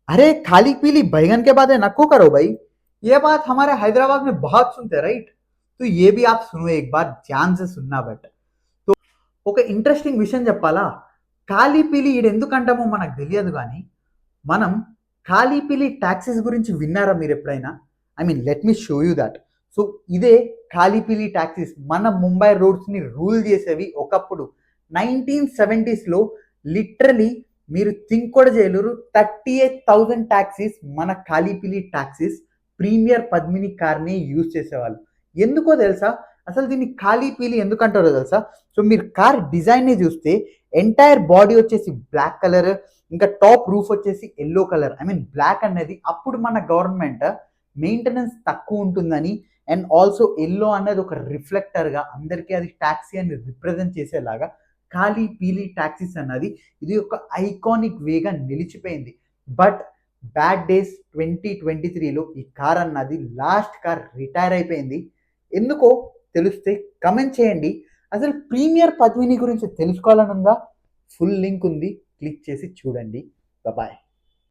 अरे खाली पीली बैगन के बातें नको करो भाई। ये बात हमारे हैदराबाद में बहुत सुनते हैं, राइट? तो ये भी आप सुनो, एक बार ध्यान से सुनना बट। ఒక ఇంట్రెస్టింగ్ విషయం చెప్పాలా? ఖాళీ పీలి ఈడెందుకంటామో మనకు తెలియదు గానీ, మనం ఖాళీ పీలి టాక్సీస్ గురించి విన్నారా మీరెప్పుడైనా? I mean let me show you that. So, ఇదే ఖాళీ పీలి టాక్సీస్ మన ముంబై రోడ్స్‌ని రూల్ చేసేవి ఒకప్పుడు. 1970స్‌లో లిటరల్లీ మీరు థింక్ కూడా చేయలేరు. 38,000 టాక్సీస్ మన ఖాళీ పీలి టాక్సీస్ ప్రీమియర్ పద్మిని కార్‌ని యూజ్ చేసేవాళ్ళు. ఎందుకో తెలుసా? అసలు దీన్ని ఖాళీ పీలి ఎందుకంటారో తెలుసా? సో మీరు కార్ డిజైన్‌ని చూస్తే ఎంటైర్ బాడీ వచ్చేసి బ్లాక్ కలర్, ఇంకా టాప్ రూఫ్ వచ్చేసి yellow colour. I mean black అనేది అప్పుడు మన గవర్నమెంట్ మెయింటెనెన్స్ తక్కువ ఉంటుందని, అండ్ ఆల్సో యెల్లో అనేది ఒక రిఫ్లెక్టర్‌గా అందరికీ అది టాక్సీ అని రిప్రజెంట్ చేసేలాగా ఖాళీ పీలి టాక్సీస్ అన్నది ఇది ఒక ఐకానిక్ వేగా నిలిచిపోయింది. బట్ బ్యాడ్ డేస్ 2023లో ఈ కార్ అన్నది లాస్ట్ కార్ రిటైర్ అయిపోయింది. ఎందుకో తెలిస్తే కమెంట్ చేయండి. అసలు ప్రీమియర్ పద్మిని గురించి తెలుసుకోవాలని ఉందా? ఫుల్ లింక్ ఉంది, క్లిక్ చేసి చూడండి. బాయ్.